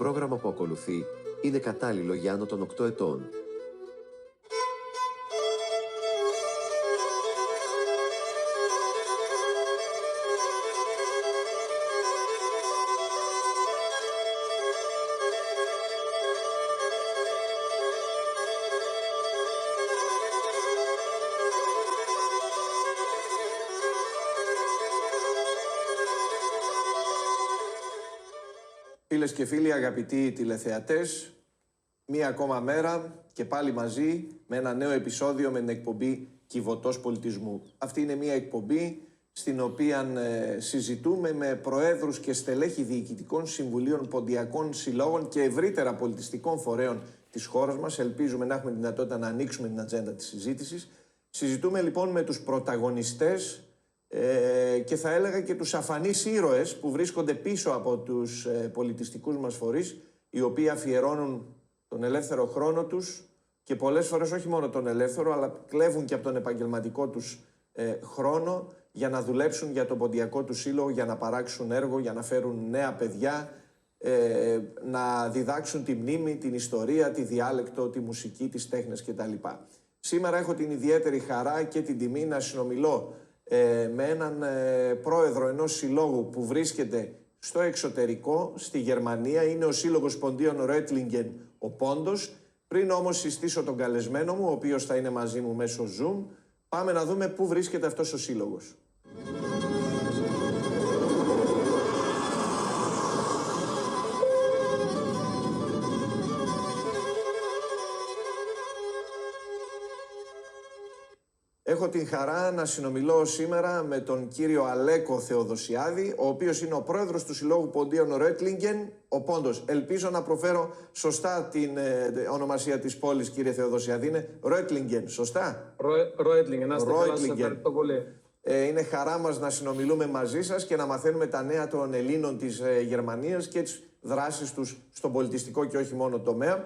πρόγραμμα που ακολουθεί είναι κατάλληλο για άνω των 8 ετών. Φίλες και φίλοι, αγαπητοί τηλεθεατές, μία ακόμα μέρα και πάλι μαζί με ένα νέο επεισόδιο με την εκπομπή Κιβωτός Πολιτισμού. Αυτή είναι μία εκπομπή στην οποία συζητούμε με προέδρους και στελέχη διοικητικών συμβουλίων, ποντιακών συλλόγων και ευρύτερα πολιτιστικών φορέων της χώρας μας. Ελπίζουμε να έχουμε δυνατότητα να ανοίξουμε την ατζέντα της συζήτησης. Συζητούμε λοιπόν με τους πρωταγωνιστές και θα έλεγα και τους αφανείς ήρωες που βρίσκονται πίσω από τους πολιτιστικούς μας φορείς, οι οποίοι αφιερώνουν τον ελεύθερο χρόνο τους και πολλές φορές όχι μόνο τον ελεύθερο, αλλά κλέβουν και από τον επαγγελματικό τους χρόνο για να δουλέψουν για τον ποντιακό του σύλλογο, για να παράξουν έργο, για να φέρουν νέα παιδιά, να διδάξουν τη μνήμη, την ιστορία, τη διάλεκτο, τη μουσική, τις τέχνες κτλ. Σήμερα έχω την ιδιαίτερη χαρά και την τιμή να συνομιλώ με έναν πρόεδρο ενός συλλόγου που βρίσκεται στο εξωτερικό, στη Γερμανία. Είναι ο Σύλλογος Ποντίων Reutlingen, ο Πόντος. Πριν όμως συστήσω τον καλεσμένο μου, ο οποίος θα είναι μαζί μου μέσω Zoom, πάμε να δούμε πού βρίσκεται αυτός ο σύλλογος. Έχω την χαρά να συνομιλώ σήμερα με τον κύριο Αλέκο Θεοδοσιάδη, ο οποίος είναι ο πρόεδρος του Συλλόγου Ποντίων Reutlingen, ο Πόντος. Ελπίζω να προφέρω σωστά την ονομασία της πόλης, κύριε Θεοδοσιάδη. Είναι Reutlingen, σωστά? Reutlingen, να είστε καλά, σας ευχαριστώ πολύ. Είναι χαρά μας να συνομιλούμε μαζί σας και να μαθαίνουμε τα νέα των Ελλήνων της Γερμανίας και τις δράσεις τους στον πολιτιστικό και όχι μόνο τομέα.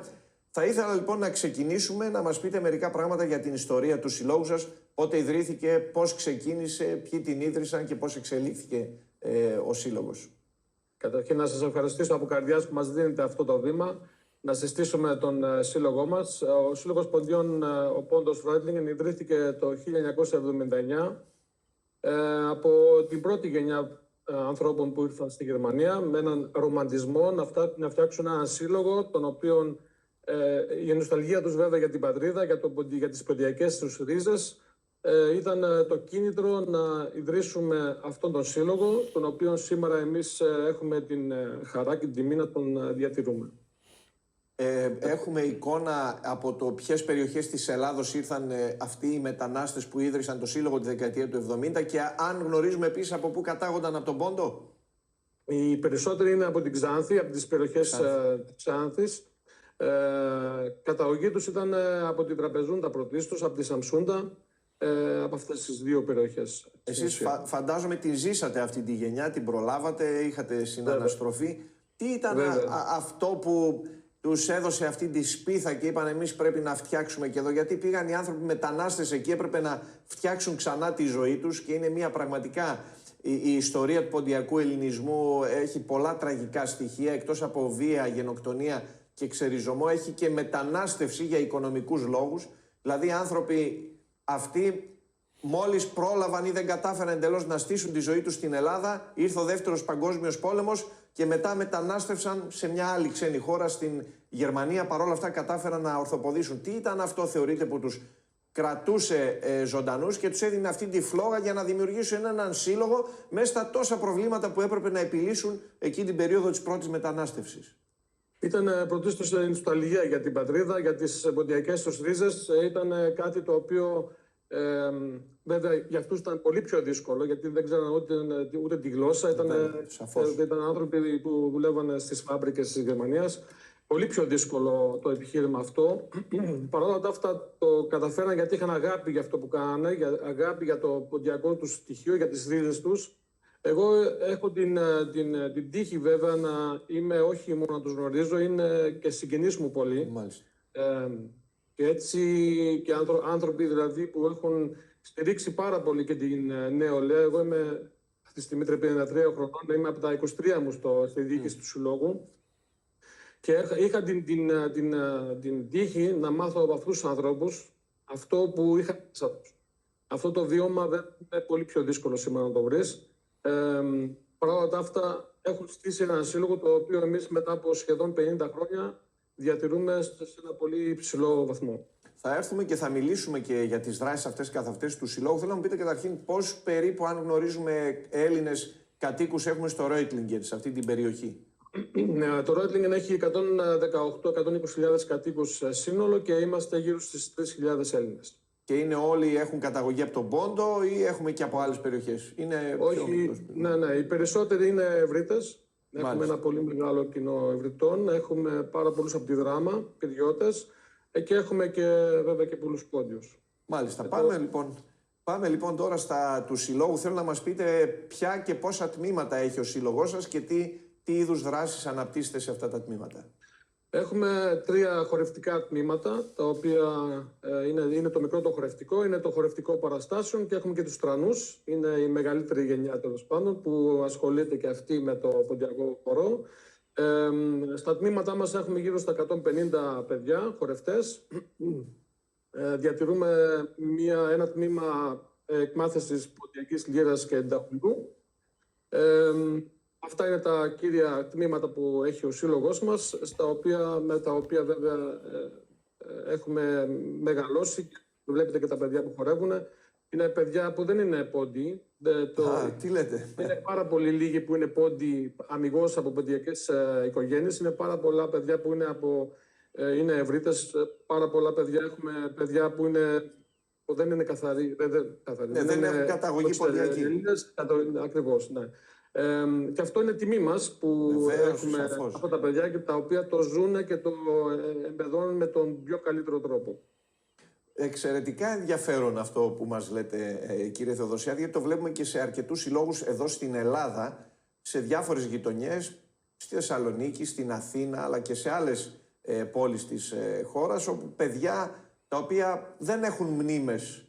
Θα ήθελα λοιπόν να ξεκινήσουμε να μας πείτε μερικά πράγματα για την ιστορία του συλλόγου σας, πότε ιδρύθηκε, πώς ξεκίνησε, ποιοι την ίδρυσαν και πώς εξελίχθηκε ο σύλλογος. Καταρχήν να σας ευχαριστήσω από καρδιάς που μας δίνετε αυτό το βήμα, να συστήσουμε τον σύλλογό μας. Ο Σύλλογος Ποντίων, ο Πόντος Reutlingen, ιδρύθηκε το 1979 από την πρώτη γενιά ανθρώπων που ήρθαν στη Γερμανία με έναν ρομαντισμό να φτιάξουν έναν σύλλογο, τον οποίο η νοσταλγία τους βέβαια για την πατρίδα, για τις ποντιακές τους ρίζες, ήταν το κίνητρο να ιδρύσουμε αυτόν τον σύλλογο, τον οποίο σήμερα εμείς έχουμε την χαρά και την τιμή να τον διατηρούμε. Έχουμε εικόνα από το ποιες περιοχές της Ελλάδος ήρθαν αυτοί οι μετανάστες που ίδρυσαν το σύλλογο τη δεκαετία του 70 και αν γνωρίζουμε επίσης από πού κατάγονταν από τον Πόντο. Οι περισσότεροι είναι από την Ξάνθη, από τις περιοχές της Ξάνθης. Καταγωγή τους ήταν από την Τραπεζούντα πρωτίστως, από τη Σαμσούντα, από αυτές τις δύο περιοχές. Εσείς φαντάζομαι την ζήσατε αυτή τη γενιά, την προλάβατε, είχατε συναναστροφή. Τι ήταν αυτό που τους έδωσε αυτή τη σπίθα και είπαν εμείς πρέπει να φτιάξουμε και εδώ? Γιατί πήγαν οι άνθρωποι μετανάστες εκεί, έπρεπε να φτιάξουν ξανά τη ζωή τους και είναι μια πραγματικά... Η ιστορία του ποντιακού ελληνισμού έχει πολλά τραγικά στοιχεία, εκτός από βία, γενοκτονία και ξεριζωμό, έχει και μετανάστευση για οικονομικούς λόγους. Δηλαδή οι άνθρωποι αυτοί μόλις πρόλαβαν ή δεν κατάφεραν εντελώς να στήσουν τη ζωή τους στην Ελλάδα, ήρθε ο Δεύτερος Παγκόσμιος Πόλεμος και μετά μετανάστευσαν σε μια άλλη ξένη χώρα, στην Γερμανία. Παρόλα αυτά κατάφεραν να ορθοποδήσουν. Τι ήταν αυτό, θεωρείτε, που τους κρατούσε ζωντανούς και τους έδινε αυτή τη φλόγα για να δημιουργήσουν έναν σύλλογο μέσα στα τόσα προβλήματα που έπρεπε να επιλύσουν εκεί την περίοδο της πρώτης μετανάστευσης? Ήταν πρωτίστως η νοσταλγία για την πατρίδα, για τις ποντιακές τους ρίζες. Ήταν κάτι το οποίο βέβαια για αυτούς ήταν πολύ πιο δύσκολο, γιατί δεν ξέραν ούτε τη γλώσσα. Ήταν άνθρωποι που δουλεύαν στις φάμπρικες της Γερμανίας. Πολύ πιο δύσκολο το επιχείρημα αυτό. Παρ' όλα αυτά το καταφέραν γιατί είχαν αγάπη για αυτό που κάνανε, αγάπη για το ποντιακό τους στοιχείο, για τις ρίζες τους. Εγώ έχω την τύχη βέβαια να είμαι, όχι μόνο να τους γνωρίζω, είναι και συγγενείς μου πολύ. Και έτσι και άνθρωποι δηλαδή που έχουν στηρίξει πάρα πολύ και την νεολαία. Εγώ είμαι αυτή τη στιγμή 53 χρονών, είμαι από τα 23 μου στη διοίκηση του Συλλόγου. Και είχα την τύχη να μάθω από αυτούς τους ανθρώπους αυτό που είχα μέσα τους. Αυτό το βίωμα δεν είναι πολύ πιο δύσκολο σήμερα να το βρεις. Παρά όλα αυτά, έχουν στήσει ένα σύλλογο το οποίο εμείς μετά από σχεδόν 50 χρόνια διατηρούμε σε ένα πολύ υψηλό βαθμό. Θα έρθουμε και θα μιλήσουμε και για τις δράσεις αυτές καθ' αυτές του συλλόγου. Θέλω να μου πείτε καταρχήν πώς περίπου, αν γνωρίζουμε, Έλληνες κατοίκους έχουμε στο Ρόιτλινγκεν, σε αυτή την περιοχή. Το Ρόιτλινγκεν έχει 118-120.000 κατοίκους σύνολο και είμαστε γύρω στις 3.000 Έλληνες. Και είναι όλοι έχουν καταγωγή από τον Πόντο ή έχουμε και από άλλες περιοχές? Όχι, ναι, οι περισσότεροι είναι Ευρύτες. Έχουμε ένα πολύ μεγάλο κοινό Ευρυτών. Έχουμε πάρα πολλούς από τη Δράμα, παιδιώτες. Και έχουμε και βέβαια και πολλούς Πόντιους. Μάλιστα. Πάμε λοιπόν τώρα του συλλόγου. Θέλω να μας πείτε ποια και πόσα τμήματα έχει ο σύλλογός σας και τι είδους δράσεις αναπτύσσετε σε αυτά τα τμήματα. Έχουμε 3 χορευτικά τμήματα, τα οποία είναι το μικρό το χορευτικό, είναι το χορευτικό παραστάσεων και έχουμε και τους τρανούς. Είναι η μεγαλύτερη γενιά τέλος πάντων που ασχολείται και αυτή με το ποντιακό χορό. Στα τμήματά μας έχουμε γύρω στα 150 παιδιά, χορευτές. Διατηρούμε ένα τμήμα εκμάθησης ποντιακής λύρας και ενταχλού. Αυτά είναι τα κύρια τμήματα που έχει ο σύλλογος μας, με τα οποία βέβαια έχουμε μεγαλώσει. Βλέπετε και τα παιδιά που χορεύουν. Είναι παιδιά που δεν είναι πόντιοι. Τι λέτε? Είναι πάρα πολύ λίγοι που είναι πόντιοι αμιγώς από ποντιακές οικογένειες. Είναι πάρα πολλά παιδιά που είναι Ευρύτες. Πάρα πολλά παιδιά. Έχουμε παιδιά που δεν είναι καθαροί. Δεν έχουν καταγωγή ποντιακή. Ακριβώς, ναι. Και αυτό είναι τιμή μας που έχουμε αυτά τα παιδιά και τα οποία το ζουν και το εμπεδώνουν με τον πιο καλύτερο τρόπο. Εξαιρετικά ενδιαφέρον αυτό που μας λέτε, κύριε Θεοδοσιάδη, γιατί το βλέπουμε και σε αρκετούς συλλόγους εδώ στην Ελλάδα, σε διάφορες γειτονιές, στη Θεσσαλονίκη, στην Αθήνα, αλλά και σε άλλες πόλεις της χώρας, όπου παιδιά τα οποία δεν έχουν μνήμες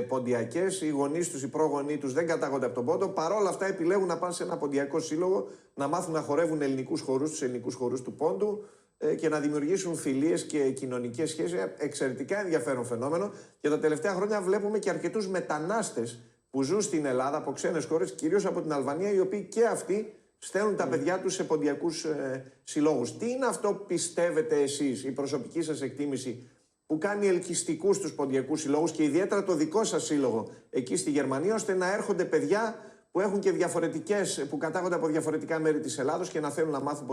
ποντιακές, οι γονείς τους, οι πρόγονείς τους δεν κατάγονται από τον Πόντο, παρόλα αυτά επιλέγουν να πάνε σε ένα ποντιακό σύλλογο, να μάθουν να χορεύουν ελληνικούς χορούς, τους ελληνικούς χορούς του Πόντου και να δημιουργήσουν φιλίες και κοινωνικές σχέσεις. Εξαιρετικά ενδιαφέρον φαινόμενο. Και τα τελευταία χρόνια βλέπουμε και αρκετούς μετανάστες που ζουν στην Ελλάδα από ξένες χώρες, κυρίως από την Αλβανία, οι οποίοι και αυτοί στέλνουν τα παιδιά τους σε ποντιακούς συλλόγους. Τι είναι αυτό που πιστεύετε εσείς, η προσωπική σας εκτίμηση, που κάνει ελκυστικούς τους ποντιακούς συλλόγους και ιδιαίτερα το δικό σας σύλλογο εκεί στη Γερμανία, ώστε να έρχονται παιδιά που έχουν και που κατάγονται από διαφορετικά μέρη της Ελλάδος και να θέλουν να μάθουν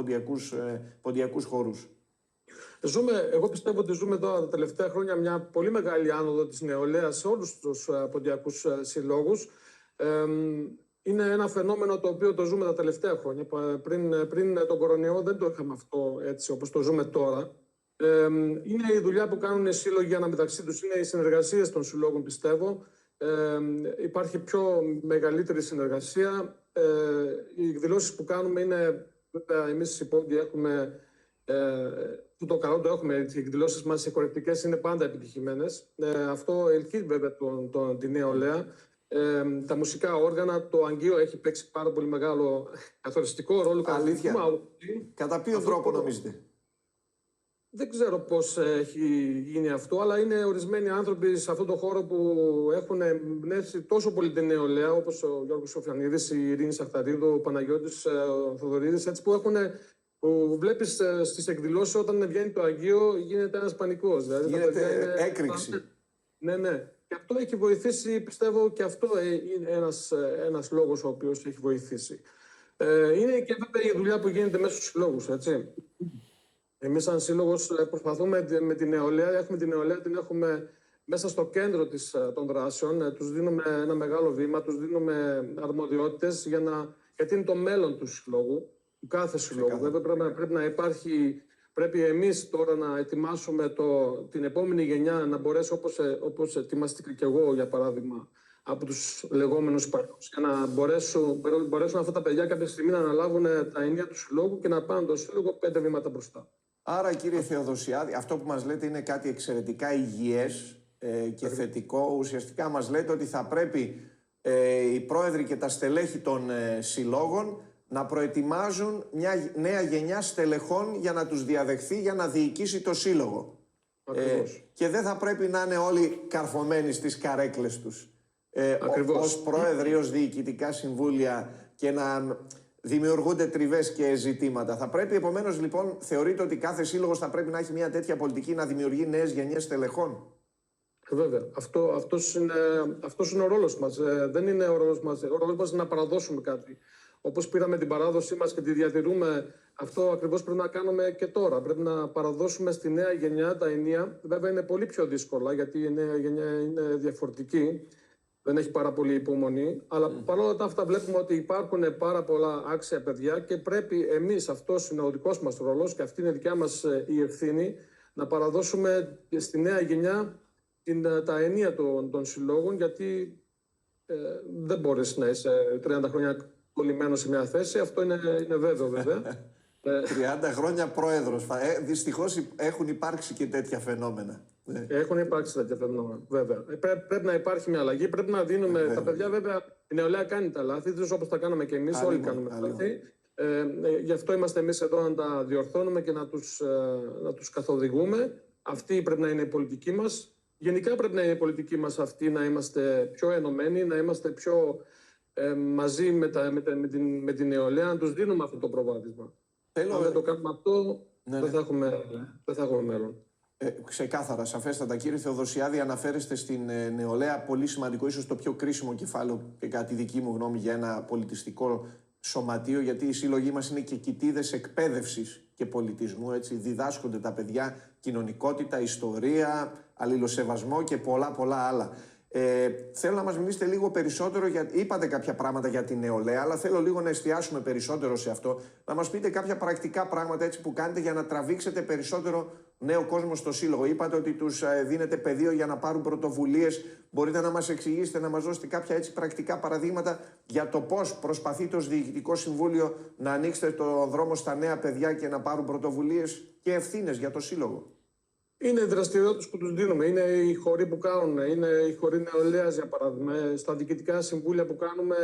ποντιακούς χορούς? Εγώ πιστεύω ότι ζούμε τώρα τα τελευταία χρόνια μια πολύ μεγάλη άνοδο της νεολαίας σε όλους τους ποντιακούς συλλόγους. Είναι ένα φαινόμενο το οποίο το ζούμε τα τελευταία χρόνια. Πριν τον κορονοϊό δεν το είχαμε αυτό έτσι όπως το ζούμε τώρα. Είναι η δουλειά που κάνουν οι σύλλογοι αναμεταξύ τους, είναι οι συνεργασίες των συλλόγων, πιστεύω. Υπάρχει πιο μεγαλύτερη συνεργασία. Οι εκδηλώσεις που κάνουμε είναι, βέβαια, εμείς οι πόντιοι έχουμε, το καλό το έχουμε, οι εκδηλώσεις μας οι χορευτικές είναι πάντα επιτυχημένες. Αυτό ελκύει βέβαια την νεολαία. Τα μουσικά όργανα, το αγγείο έχει παίξει πάρα πολύ μεγάλο καθοριστικό ρόλο. Αλήθεια? Κατά ποιον τρόπο νομίζετε? Δεν ξέρω πώς έχει γίνει αυτό, αλλά είναι ορισμένοι άνθρωποι σε αυτόν τον χώρο που έχουν εμπνεύσει τόσο πολύ την νεολαία, όπως ο Γιώργος Σοφιανίδης, η Ειρήνη Σαχταρίδου, ο Παναγιώτης ο Θοδωρίδης, έτσι που βλέπεις στις εκδηλώσεις όταν βγαίνει το Αγγείο γίνεται ένας πανικός. Δηλαδή, γίνεται έκρηξη. Ναι. Και αυτό έχει βοηθήσει, πιστεύω, και αυτό είναι ένας λόγος ο οποίος έχει βοηθήσει. Είναι και βέβαια η δουλειά που γίνεται μέσα στους συλλόγους, έτσι. Εμείς σαν σύλλογος προσπαθούμε με την νεολαία, την έχουμε μέσα στο κέντρο των δράσεων, τους δίνουμε ένα μεγάλο βήμα, τους δίνουμε αρμοδιότητες γιατί είναι το μέλλον του συλλόγου, του κάθε συλλόγου. Βέβαια πρέπει να υπάρχει, πρέπει εμείς τώρα να ετοιμάσουμε την επόμενη γενιά να μπορέσει όπως ετοιμαστήκα και εγώ για παράδειγμα από τους λεγόμενους παλιούς, για να μπορέσουν αυτά τα παιδιά κάποια στιγμή να αναλάβουν τα ενία του συλλόγου και να πάνε το σύλλογο 5 βήματα μπροστά. Άρα, κύριε Θεοδοσιάδη, αυτό που μας λέτε είναι κάτι εξαιρετικά υγιές και θετικό. Ουσιαστικά μας λέτε ότι θα πρέπει οι πρόεδροι και τα στελέχη των συλλόγων να προετοιμάζουν μια νέα γενιά στελεχών για να τους διαδεχθεί, για να διοικήσει το σύλλογο. Και δεν θα πρέπει να είναι όλοι καρφωμένοι στις καρέκλες τους. Ως πρόεδροι, ως διοικητικά συμβούλια και να δημιουργούνται τριβές και ζητήματα. Θα πρέπει επομένως λοιπόν, θεωρείτε ότι κάθε σύλλογος θα πρέπει να έχει μια τέτοια πολιτική, να δημιουργεί νέες γενιές στελεχών? Βέβαια. Αυτός είναι ο ρόλος μας. Δεν είναι ο ρόλος μας. Ο ρόλος μας είναι να παραδώσουμε κάτι. Όπως πήραμε την παράδοσή μας και τη διατηρούμε, αυτό ακριβώς πρέπει να κάνουμε και τώρα. Πρέπει να παραδώσουμε στη νέα γενιά τα ενία. Βέβαια είναι πολύ πιο δύσκολα, γιατί η νέα γενιά είναι διαφορετική. Δεν έχει πάρα πολύ υπομονή. Αλλά παρόλα αυτά βλέπουμε ότι υπάρχουν πάρα πολλά άξια παιδιά και πρέπει εμείς, αυτός είναι ο δικός μας ρόλος και αυτή είναι η δικιά μας η ευθύνη, να παραδώσουμε στη νέα γενιά τα ενία των συλλόγων, γιατί δεν μπορείς να είσαι 30 χρόνια κολλημένος σε μια θέση. Αυτό είναι βέβαιο βέβαια. 30 χρόνια πρόεδρος. Δυστυχώς έχουν υπάρξει και τέτοια φαινόμενα. Έχουν υπάρξει τέτοια φαινόμενα, βέβαια. Πρέπει να υπάρχει μια αλλαγή. Πρέπει να δίνουμε. Τα παιδιά, βέβαια, η νεολαία κάνει τα λάθη, όπως τα κάναμε και εμείς. Όλοι κάνουμε λάθη. Γι' αυτό είμαστε εμείς εδώ να τα διορθώνουμε και να τους καθοδηγούμε. Αυτή πρέπει να είναι η πολιτική μας. Γενικά πρέπει να είναι η πολιτική μας αυτή, να είμαστε πιο ενωμένοι, να είμαστε πιο μαζί με την νεολαία, να τους δίνουμε αυτό το προβάδισμα. Αν δεν το κάνουμε αυτό, δεν θα έχουμε μέλλον. Ξεκάθαρα, σαφέστατα. Κύριε Θεοδοσιάδη, αναφέρεστε στην νεολαία, πολύ σημαντικό, ίσως το πιο κρίσιμο κεφάλαιο και κατά τη δική μου γνώμη για ένα πολιτιστικό σωματείο, γιατί οι σύλλογοι μας είναι και κοιτίδες εκπαίδευσης και πολιτισμού. Έτσι. Διδάσκονται τα παιδιά κοινωνικότητα, ιστορία, αλληλοσεβασμό και πολλά άλλα. Θέλω να μας μιλήσετε λίγο περισσότερο, είπατε κάποια πράγματα για την νεολαία, αλλά θέλω λίγο να εστιάσουμε περισσότερο σε αυτό. Να μας πείτε κάποια πρακτικά πράγματα έτσι που κάνετε για να τραβήξετε περισσότερο νέο κόσμο στο σύλλογο. Είπατε ότι τους δίνετε πεδίο για να πάρουν πρωτοβουλίες. Μπορείτε να μας εξηγήσετε, να μας δώσετε κάποια έτσι πρακτικά παραδείγματα για το πώς προσπαθείτε ως Διοικητικό Συμβούλιο να ανοίξετε το δρόμο στα νέα παιδιά και να πάρουν πρωτοβουλίες και ευθύνες για το σύλλογο? Είναι οι δραστηριότητες που τους δίνουμε, είναι οι χοροί που κάνουν, είναι οι χοροί νεολαίας για παράδειγμα. Στα διοικητικά συμβούλια που κάνουμε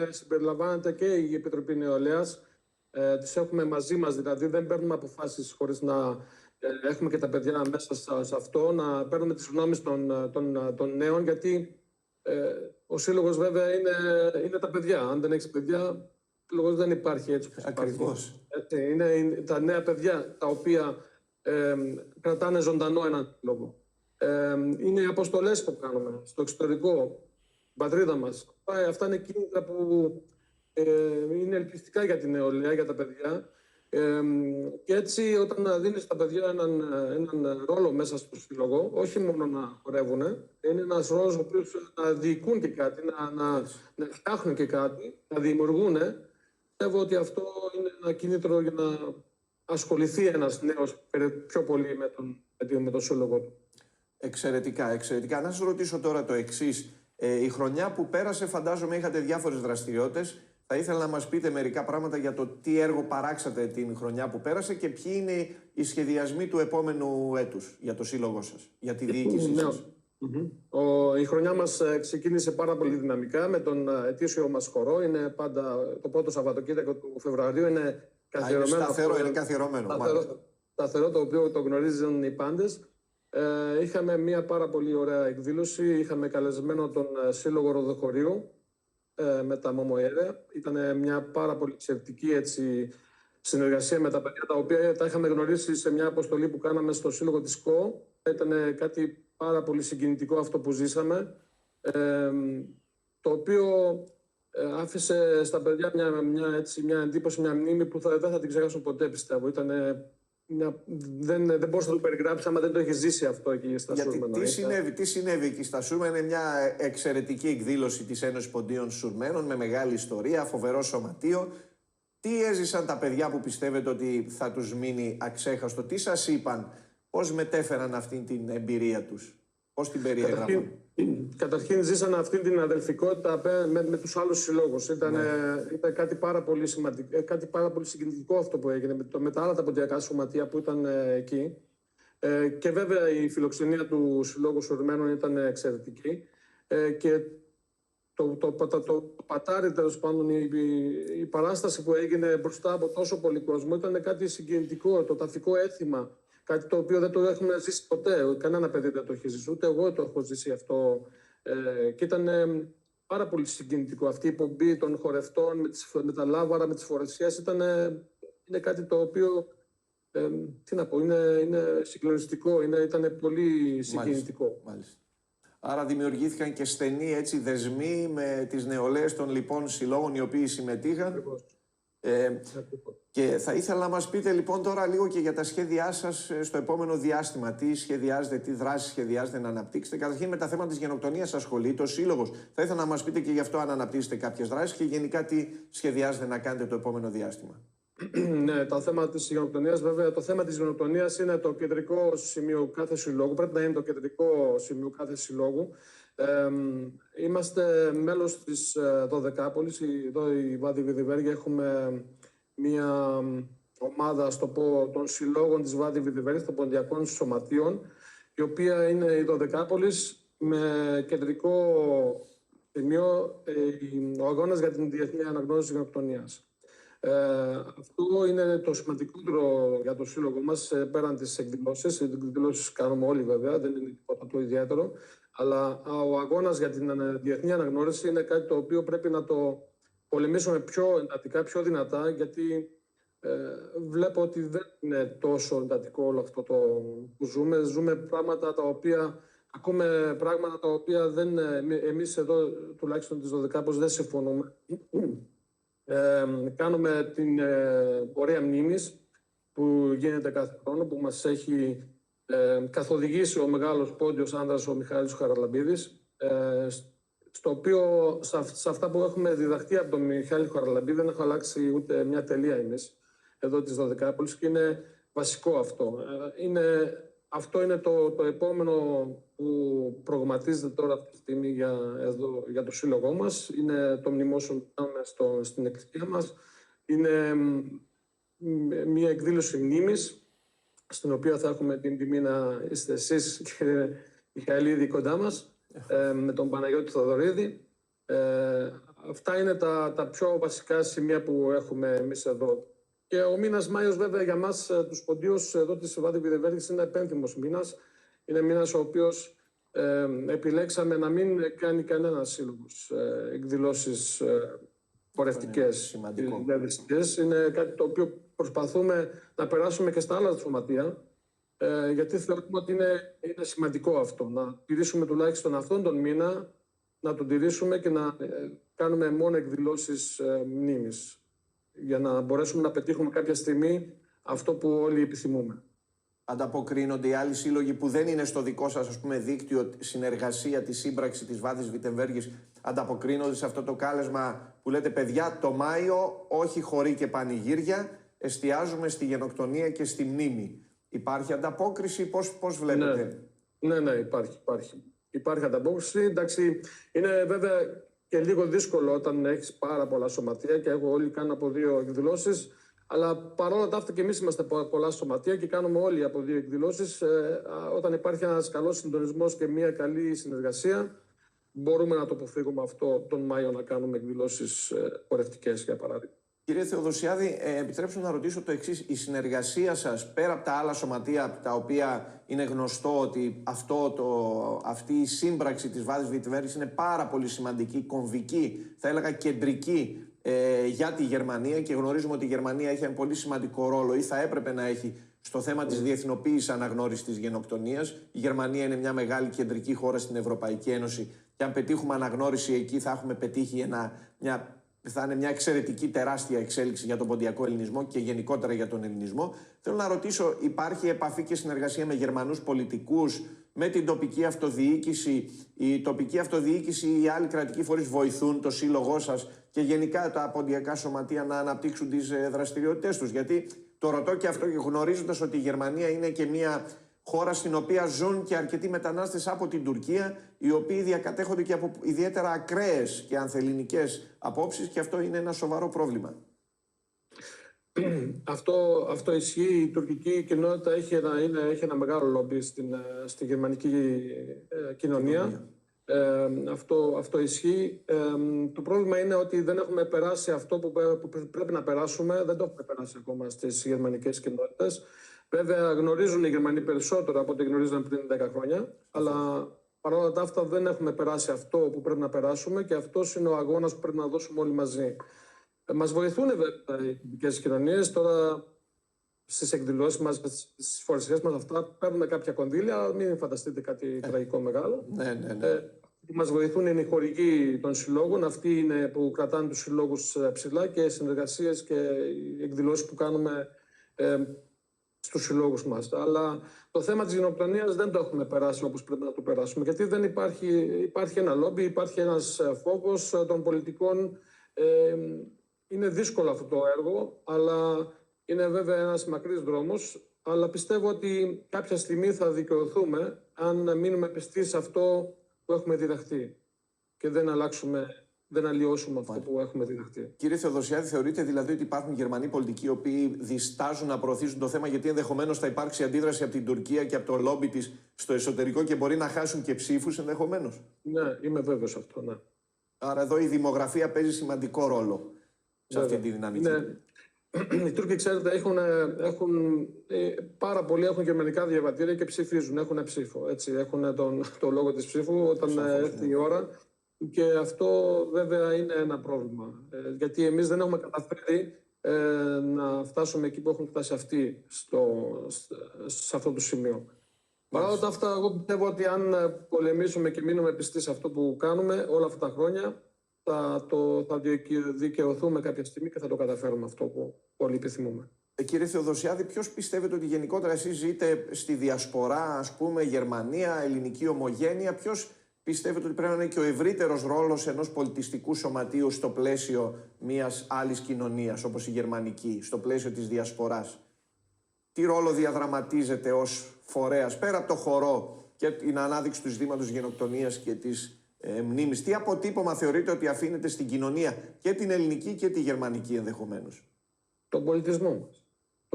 συμπεριλαμβάνεται και η Επιτροπή Νεολαίας. Τις έχουμε μαζί μας, δηλαδή δεν παίρνουμε αποφάσεις χωρίς να έχουμε και τα παιδιά μέσα σε αυτό, να παίρνουμε τις γνώμες των νέων, γιατί ο σύλλογος βέβαια είναι τα παιδιά. Αν δεν έχεις παιδιά, ο σύλλογος δεν υπάρχει έτσι. Ακριβώς. Είναι τα νέα παιδιά τα οποία κρατάνε ζωντανό έναν λόγο. Είναι οι αποστολές που κάνουμε στο εξωτερικό, στην πατρίδα μας. Αυτά είναι κίνητρα που είναι ελκυστικά για την νεολαία, για τα παιδιά. Και έτσι όταν δίνεις στα παιδιά έναν ρόλο μέσα στο σύλλογο, όχι μόνο να χορεύουν, είναι ένας ρόλος ο οποίος να διοικούν και κάτι, να φτιάχνουν και κάτι, να δημιουργούν. Πιστεύω ότι αυτό είναι ένα κίνητρο για να ασχοληθεί ένας νέος πιο πολύ με τον σύλλογο του. Εξαιρετικά, εξαιρετικά. Να σας ρωτήσω τώρα το εξής. Η χρονιά που πέρασε, φαντάζομαι είχατε διάφορες δραστηριότητες. Θα ήθελα να μας πείτε μερικά πράγματα για το τι έργο παράξατε την χρονιά που πέρασε και ποιοι είναι οι σχεδιασμοί του επόμενου έτους για το σύλλογό σας, για τη διοίκησή σας. Η χρονιά μας ξεκίνησε πάρα πολύ δυναμικά με τον ετήσιο μας χορό. Είναι πάντα το πρώτο Σαββατοκύριακο του Φεβρουαρίου. Είναι καθιερωμένο. Είναι καθιερωμένο. Σταθερό, το οποίο το γνωρίζουν οι πάντες. Είχαμε μια πάρα πολύ ωραία εκδήλωση. Είχαμε καλεσμένο τον Σύλλογο Ροδοχωρίου με τα Μωμοέρε. Ήταν μια πάρα πολύ εξαιρετική συνεργασία με τα παιδιά, τα οποία τα είχαμε γνωρίσει σε μια αποστολή που κάναμε στο Σύλλογο της ΚΟ. Ήταν κάτι πάρα πολύ συγκινητικό αυτό που ζήσαμε, το οποίο άφησε στα παιδιά μια εντύπωση, μια μνήμη που δεν θα την ξεχάσουν ποτέ, πιστεύω. Δεν μπορείς να το περιγράψεις άμα δεν το έχει ζήσει αυτό εκεί στα Σούρμενα. Τι συνέβη εκεί στα Σούρμενα? Είναι μια εξαιρετική εκδήλωση της Ένωσης Ποντίων Σουρμένων με μεγάλη ιστορία, φοβερό σωματείο. Τι έζησαν τα παιδιά που πιστεύετε ότι θα τους μείνει αξέχαστο? Τι σας είπαν? Πώς μετέφεραν αυτή την εμπειρία τους? Πώς την περιέγραφαν? Καταρχήν ζήσαν αυτή την αδελφικότητα με τους άλλους συλλόγους. Ήταν κάτι πάρα πολύ σημαντικό, κάτι πάρα πολύ συγκινητικό αυτό που έγινε με τα άλλα τα ποντιακά σωματεία που ήταν εκεί. Και βέβαια η φιλοξενία του Συλλόγου Σουρμένων ήταν εξαιρετική. Και το πατάρι, τέλος πάντων, η παράσταση που έγινε μπροστά από τόσο πολύ κόσμο ήταν κάτι συγκινητικό, το ταφικό έθιμα. Κάτι το οποίο δεν το έχουμε ζήσει ποτέ. Κανένα παιδί δεν το έχει ζήσει. Ούτε εγώ το έχω ζήσει αυτό. Και ήταν πάρα πολύ συγκινητικό. Αυτή η εκπομπή των χορευτών με τα λάβαρα, με τις φορεσιές, είναι κάτι το οποίο, τι να πω, είναι συγκλονιστικό. Ήταν πολύ συγκινητικό. Μάλιστα. Άρα δημιουργήθηκαν και στενοί έτσι δεσμοί με τις νεολαίες των λοιπόν συλλόγων οι οποίοι συμμετείχαν. Και θα ήθελα να μας πείτε λοιπόν τώρα λίγο και για τα σχέδιά σας στο επόμενο διάστημα. Τι σχεδιάζετε, τι δράσεις σχεδιάζετε να αναπτύξετε. Καταρχήν με τα θέματα της γενοκτονίας ασχολείται ο Σύλλογος. Θα ήθελα να μας πείτε και γι' αυτό αν αναπτύσσετε κάποιες δράσεις και γενικά τι σχεδιάζετε να κάνετε το επόμενο διάστημα. Ναι, το θέμα της γενοκτονίας, βέβαια, το θέμα της γενοκτονίας είναι το κεντρικό σημείο κάθε συλλόγου. Πρέπει να είναι το κεντρικό σημείο κάθε συλλόγου. Είμαστε μέλος της Δωδεκάπολης. Εδώ η Βάδη Βιδιβέργεια έχουμε μια ομάδα, στο πω, των συλλόγων της Βάδη Βιδιβέργειας, των ποντιακών σωματείων, η οποία είναι η Δωδεκάπολης, με κεντρικό σημείο ο αγώνας για την διεθνή αναγνώριση γενοκτονίας. Αυτό είναι το σημαντικότερο για το σύλλογο μας, πέραν τις εκδηλώσεις. Οι εκδηλώσεις κάνουμε όλοι βέβαια, δεν είναι τίποτα το ιδιαίτερο. Αλλά ο αγώνας για την διεθνή αναγνώριση είναι κάτι το οποίο πρέπει να το πολεμήσουμε πιο εντατικά, πιο δυνατά, γιατί βλέπω ότι δεν είναι τόσο εντατικό όλο αυτό το που ζούμε. Ζούμε πράγματα τα οποία, ακούμε πράγματα τα οποία εμείς εδώ, τουλάχιστον της Δωδεκάπολης, δεν συμφωνούμε. Κάνουμε την πορεία μνήμης που γίνεται κάθε χρόνο, που μας έχει καθοδηγήσει ο μεγάλος πόντιος άνδρας ο Μιχάλης Χαραλαμπίδης, στο οποίο σε αυτά που έχουμε διδαχτεί από τον Μιχάλη Χαραλαμπίδη δεν έχω αλλάξει ούτε μια τελεία εμείς εδώ της Δωδεκάπολης και είναι βασικό αυτό. Αυτό είναι το επόμενο που προγραμματίζεται τώρα αυτή τη στιγμή για το σύλλογό μας. Είναι το μνημόσυνο που κάνουμε στην εκκλησία μας. Είναι μια εκδήλωση μνήμης, στην οποία θα έχουμε την τιμή να είστε εσείς, κύριε Μιχαηλίδη, κοντά μας, με τον Παναγιώτη Θοδωρίδη. Αυτά είναι τα πιο βασικά σημεία που έχουμε εμείς εδώ. Και ο μήνας Μάιος, βέβαια, για μας τους ποντίους εδώ της Βάδη Βιδιβέργειας είναι επένθυμος μήνας. Είναι μήνας ο οποίος επιλέξαμε να μην κάνει κανένα σύλλογος εκδηλώσεις πορευτικές. Είναι κάτι το οποίο προσπαθούμε να περάσουμε και στα άλλα σωματεία, γιατί θεωρούμε ότι είναι σημαντικό αυτό. Να τηρήσουμε τουλάχιστον αυτόν τον μήνα, να τον τηρήσουμε και να κάνουμε μόνο εκδηλώσεις μνήμης, για να μπορέσουμε να πετύχουμε κάποια στιγμή αυτό που όλοι επιθυμούμε. Ανταποκρίνονται οι άλλοι σύλλογοι που δεν είναι στο δικό σας, ας πούμε, δίκτυο, συνεργασία, τη σύμπραξη της Βάδης Βιτεμβέργης, ανταποκρίνονται σε αυτό το κάλεσμα που λέτε, παιδιά, το Μάιο όχι χωρί και πανηγύρια, εστιάζουμε στη γενοκτονία και στη μνήμη. Υπάρχει ανταπόκριση, πώς βλέπετε? Ναι, υπάρχει ανταπόκριση. Εντάξει, είναι βέβαια και λίγο δύσκολο όταν έχεις πάρα πολλά σωματεία και όλοι κάνουν από 2 εκδηλώσεις. Αλλά παρόλα τα αυτά και εμείς είμαστε πολλά σωματεία και κάνουμε όλοι από 2 εκδηλώσεις. Όταν υπάρχει ένας καλός συντονισμός και μια καλή συνεργασία, μπορούμε να το αποφύγουμε αυτό τον Μάιο, να κάνουμε εκδηλώσεις πορευτικές, για παράδειγμα. Κύριε Θεοδοσιάδη, επιτρέψτε να ρωτήσω το εξής. Η συνεργασία σας, πέρα από τα άλλα σωματεία, τα οποία είναι γνωστό ότι αυτή η σύμπραξη της Βάδης Βιτεμβέργειας είναι πάρα πολύ σημαντική, κομβική, θα έλεγα κεντρική, για τη Γερμανία, και γνωρίζουμε ότι η Γερμανία έχει ένα πολύ σημαντικό ρόλο ή θα έπρεπε να έχει στο θέμα της διεθνοποίησης αναγνώρισης της γενοκτονίας. Η Γερμανία είναι μια μεγάλη κεντρική χώρα στην Ευρωπαϊκή Ένωση και αν πετύχουμε αναγνώριση εκεί θα έχουμε πετύχει θα είναι μια εξαιρετική τεράστια εξέλιξη για τον ποντιακό ελληνισμό και γενικότερα για τον ελληνισμό. Θέλω να ρωτήσω, υπάρχει επαφή και συνεργασία με Γερμανούς πολιτικούς, με την τοπική αυτοδιοίκηση? Η τοπική αυτοδιοίκηση ή οι άλλοι κρατικοί φορείς βοηθούν το σύλλογό σας και γενικά τα ποντιακά σωματεία να αναπτύξουν τις δραστηριότητες τους? Γιατί το ρωτώ και αυτό γνωρίζοντας ότι η Γερμανία είναι και μια χώρα στην οποία ζουν και αρκετοί μετανάστες από την Τουρκία, οι οποίοι διακατέχονται και από ιδιαίτερα ακραίες και ανθελληνικές απόψεις, και αυτό είναι ένα σοβαρό πρόβλημα. Αυτό ισχύει. Η τουρκική κοινότητα έχει ένα μεγάλο λόμπι στη γερμανική κοινωνία. Αυτό ισχύει. Το πρόβλημα είναι ότι δεν έχουμε περάσει αυτό που πρέπει να περάσουμε. Δεν το έχουμε περάσει ακόμα στις γερμανικές κοινότητες. Βέβαια, γνωρίζουν οι Γερμανοί περισσότερο από ό,τι γνωρίζαν πριν 10 χρόνια. Αλλά παρόλα τα αυτά, δεν έχουμε περάσει αυτό που πρέπει να περάσουμε και αυτός είναι ο αγώνας που πρέπει να δώσουμε όλοι μαζί. Μας βοηθούν βέβαια οι τοπικές κοινωνίες. Τώρα στις εκδηλώσεις μας, στις φορεσιές μας, αυτά παίρνουμε κάποια κονδύλια, αλλά μην φανταστείτε κάτι τραγικό μεγάλο. Ναι. Που μας βοηθούν είναι οι χορηγοί των συλλόγων, αυτοί είναι που κρατάνε τους συλλόγους ψηλά και οι συνεργασίες και οι εκδηλώσεις που κάνουμε στους συλλόγους μας. Αλλά το θέμα της γενοκτονίας δεν το έχουμε περάσει όπως πρέπει να το περάσουμε, γιατί δεν υπάρχει ένα λόμπι, υπάρχει ένας φόβος των πολιτικών. Είναι δύσκολο αυτό το έργο, αλλά είναι βέβαια ένας μακρύς δρόμος. Αλλά πιστεύω ότι κάποια στιγμή θα δικαιωθούμε αν μείνουμε πιστοί σε αυτό που έχουμε διδαχθεί και δεν αλλοιώσουμε αυτό που έχουμε διδαχθεί. Κύριε Θεοδοσιάδη, θεωρείτε δηλαδή ότι υπάρχουν Γερμανοί πολιτικοί οι οποίοι διστάζουν να προωθήσουν το θέμα γιατί ενδεχομένως θα υπάρξει αντίδραση από την Τουρκία και από το λόμπι της στο εσωτερικό και μπορεί να χάσουν και ψήφους ενδεχομένως? Ναι, είμαι βέβαιος αυτό, ναι. Άρα εδώ η δημογραφία παίζει σημαντικό ρόλο σε αυτή τη δυναμική. Οι Τούρκοι, ξέρετε, πάρα πολλοί έχουν γερμανικά διαβατήρια και ψηφίζουν, έχουν ψήφο. Έτσι, έχουν το λόγο της ψήφου όταν έρθει η ώρα. Και αυτό βέβαια είναι ένα πρόβλημα. Γιατί εμείς δεν έχουμε καταφέρει να φτάσουμε εκεί που έχουν φτάσει αυτοί σε αυτό το σημείο. Παρά όλα αυτά, εγώ πιστεύω ότι αν πολεμήσουμε και μείνουμε πιστοί σε αυτό που κάνουμε όλα αυτά τα χρόνια, θα δικαιωθούμε κάποια στιγμή και θα το καταφέρουμε αυτό που όλοι επιθυμούμε. Κύριε Θεοδοσιάδη, ποιος πιστεύετε ότι γενικότερα εσείς ζείτε στη διασπορά, ας πούμε, Γερμανία, ελληνική ομογένεια, ποιος πιστεύετε ότι πρέπει να είναι και ο ευρύτερος ρόλος ενός πολιτιστικού σωματείου στο πλαίσιο μιας άλλης κοινωνίας, όπως η γερμανική, στο πλαίσιο της διασποράς? Τι ρόλο διαδραματίζεται ως φορέας, πέρα από το χορό και την ανάδειξη του ζητήματος γενοκτονίας και της μνήμης? Τι αποτύπωμα θεωρείτε ότι αφήνεται στην κοινωνία και την ελληνική και τη γερμανική ενδεχομένως? Τον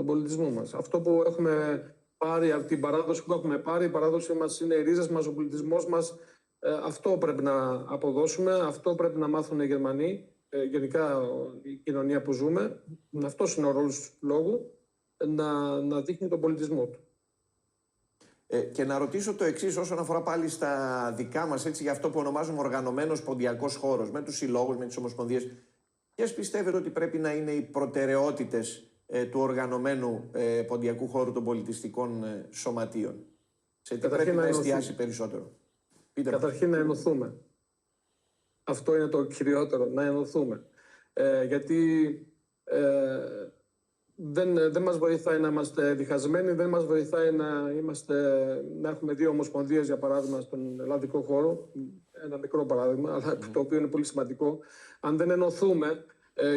πολιτισμό μας. Αυτό που έχουμε πάρει, από την παράδοση που έχουμε πάρει, η παράδοση μας είναι οι ρίζες μας, ο πολιτισμός μας. Αυτό πρέπει να αποδώσουμε, αυτό πρέπει να μάθουν οι Γερμανοί, γενικά η κοινωνία που ζούμε. Αυτός είναι ο ρόλος του λόγου, να δείχνει τον πολιτισμό του. Και να ρωτήσω το εξής όσον αφορά πάλι στα δικά μας, έτσι, για αυτό που ονομάζουμε οργανωμένος ποντιακός χώρος, με τους συλλόγους, με τις ομοσπονδίες. Ποιες πιστεύετε ότι πρέπει να είναι οι προτεραιότητες του οργανωμένου ποντιακού χώρου των πολιτιστικών σωματείων? Σε τι πρέπει να εστιάσει περισσότερο? Καταρχήν να ενωθούμε. Αυτό είναι το κυριότερο, να ενωθούμε. Γιατί δεν μας βοηθάει να είμαστε διχασμένοι, δεν μας βοηθάει να έχουμε δύο ομοσπονδίες, για παράδειγμα, στον ελλαδικό χώρο. Ένα μικρό παράδειγμα, αλλά το οποίο είναι πολύ σημαντικό. Αν δεν ενωθούμε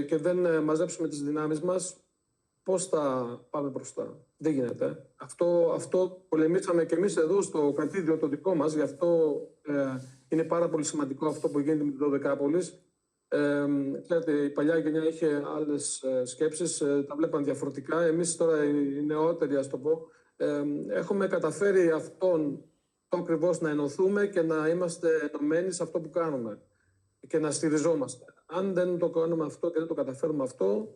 και δεν μαζέψουμε τις δυνάμεις μας, πώς θα πάμε μπροστά? Δεν γίνεται. Αυτό πολεμήσαμε και εμείς εδώ στο κρατήδιο το δικό μας. Γι' αυτό είναι πάρα πολύ σημαντικό αυτό που γίνεται με την Δωδεκάπολης. Ξέρετε, η παλιά γενιά είχε άλλες σκέψεις, τα βλέπαν διαφορετικά. Εμείς τώρα οι νεότεροι, ας το πω, έχουμε καταφέρει αυτόν το ακριβώς να ενωθούμε και να είμαστε ενωμένοι σε αυτό που κάνουμε και να στηριζόμαστε. Αν δεν το κάνουμε αυτό και δεν το καταφέρουμε αυτό,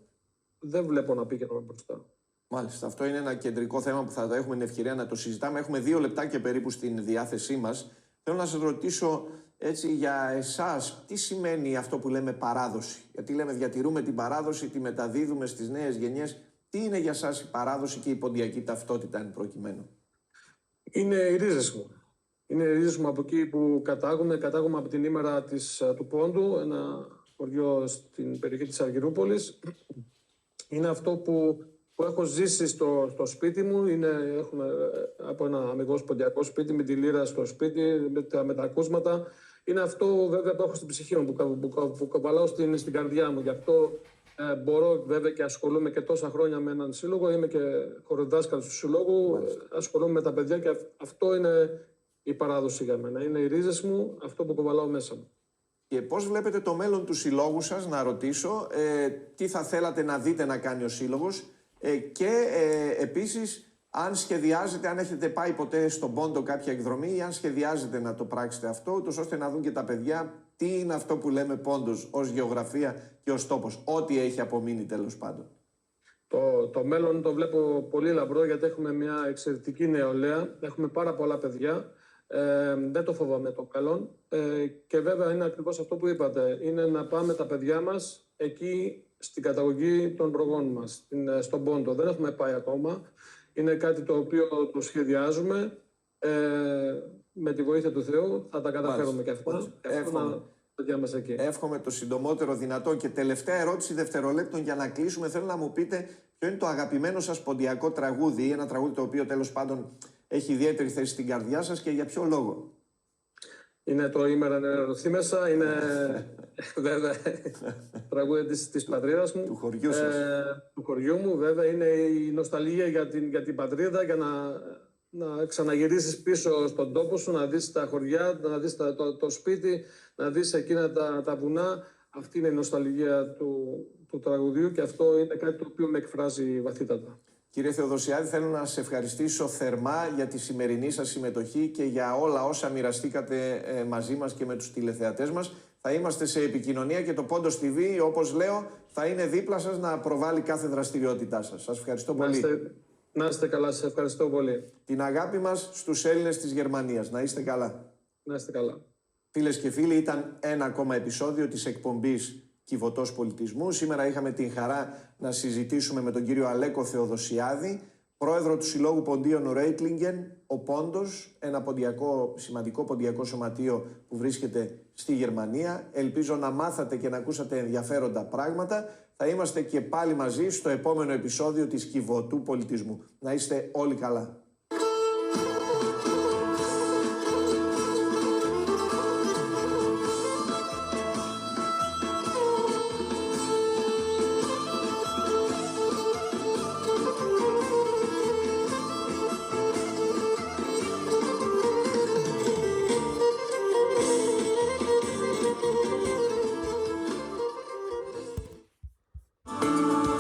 δεν βλέπω να πήγαιναμε μπροστά. Μάλιστα. Αυτό είναι ένα κεντρικό θέμα που θα έχουμε την ευκαιρία να το συζητάμε. Έχουμε 2 λεπτάκια περίπου στην διάθεσή μας. Θέλω να σας ρωτήσω έτσι για εσάς, τι σημαίνει αυτό που λέμε παράδοση? Γιατί λέμε διατηρούμε την παράδοση, τη μεταδίδουμε στις νέες γενιές. Τι είναι για σας η παράδοση και η ποντιακή ταυτότητα εν προκειμένου? Είναι οι ρίζες μου. Είναι οι ρίζες μου από εκεί που κατάγομαι. Κατάγομαι από την Ήμερα του Πόντου, ένα χωριό στην περιοχή της Αργυρούπολης. Είναι αυτό που έχω ζήσει στο σπίτι μου. Έχουμε από ένα αμιγώς ποντιακό σπίτι, με τη λύρα στο σπίτι, με τα ακούσματα. Είναι αυτό βέβαια που έχω στην ψυχή μου, που καβαλάω στην καρδιά μου. Γι' αυτό μπορώ βέβαια και ασχολούμαι και τόσα χρόνια με έναν σύλλογο. Είμαι και χοροδάσκαλος του συλλόγου. Ασχολούμαι με τα παιδιά και αυτό είναι η παράδοση για μένα. Είναι οι ρίζες μου, αυτό που καβαλάω μέσα μου. Και πώς βλέπετε το μέλλον του συλλόγου σας, να ρωτήσω, τι θα θέλατε να δείτε να κάνει ο σύλλογος και επίσης Αν σχεδιάζετε, αν έχετε πάει ποτέ στον Πόντο κάποια εκδρομή ή αν σχεδιάζετε να το πράξετε αυτό, ούτως ώστε να δουν και τα παιδιά τι είναι αυτό που λέμε Πόντος ως γεωγραφία και ως τόπος, ό,τι έχει απομείνει τέλος πάντων. Το μέλλον το βλέπω πολύ λαμπρό, γιατί έχουμε μια εξαιρετική νεολαία, έχουμε πάρα πολλά παιδιά. Δεν το φοβάμαι το μέλλον. Και βέβαια είναι ακριβώς αυτό που είπατε, είναι να πάμε τα παιδιά μας εκεί στην καταγωγή των προγόνων μας, στον Πόντο. Δεν έχουμε πάει ακόμα. Είναι κάτι το οποίο το σχεδιάζουμε. Με τη βοήθεια του Θεού θα τα καταφέρουμε και αυτά. Εύχομαι το συντομότερο δυνατό. Και τελευταία ερώτηση δευτερολέπτων για να κλείσουμε. Θέλω να μου πείτε ποιο είναι το αγαπημένο σας ποντιακό τραγούδι ή ένα τραγούδι το οποίο τέλος πάντων έχει ιδιαίτερη θέση στην καρδιά σας και για ποιο λόγο. Είναι το «Ήμερα νερωθεί μέσα», είναι βέβαια τραγούδι της πατρίδας μου. Του χωριού σας. Του χωριού μου, βέβαια. Είναι η νοσταλγία για την πατρίδα, για να ξαναγυρίσεις πίσω στον τόπο σου, να δεις τα χωριά, να δεις το σπίτι, να δεις εκείνα τα βουνά. Αυτή είναι η νοσταλγία του τραγουδιού και αυτό είναι κάτι το οποίο με εκφράζει βαθύτατα. Κύριε Θεοδοσιάδη, θέλω να σας ευχαριστήσω θερμά για τη σημερινή σας συμμετοχή και για όλα όσα μοιραστήκατε μαζί μας και με τους τηλεθεατές μας. Θα είμαστε σε επικοινωνία και το Πόντος TV, όπως λέω, θα είναι δίπλα σας να προβάλλει κάθε δραστηριότητά σας. Σας ευχαριστώ πολύ. Να είστε καλά, σας ευχαριστώ πολύ. Την αγάπη μας στους Έλληνες της Γερμανίας. Να είστε καλά. Να είστε καλά. Φίλες και φίλοι, ήταν ένα ακόμα επεισόδιο της εκπομπής Κιβωτός Πολιτισμού. Σήμερα είχαμε την χαρά να συζητήσουμε με τον κύριο Αλέκο Θεοδοσιάδη, πρόεδρο του Συλλόγου Ποντίων Ρέιτλινγκεν, ο Πόντος, ένα σημαντικό ποντιακό σωματείο που βρίσκεται στη Γερμανία. Ελπίζω να μάθατε και να ακούσατε ενδιαφέροντα πράγματα. Θα είμαστε και πάλι μαζί στο επόμενο επεισόδιο της Κιβωτού Πολιτισμού. Να είστε όλοι καλά.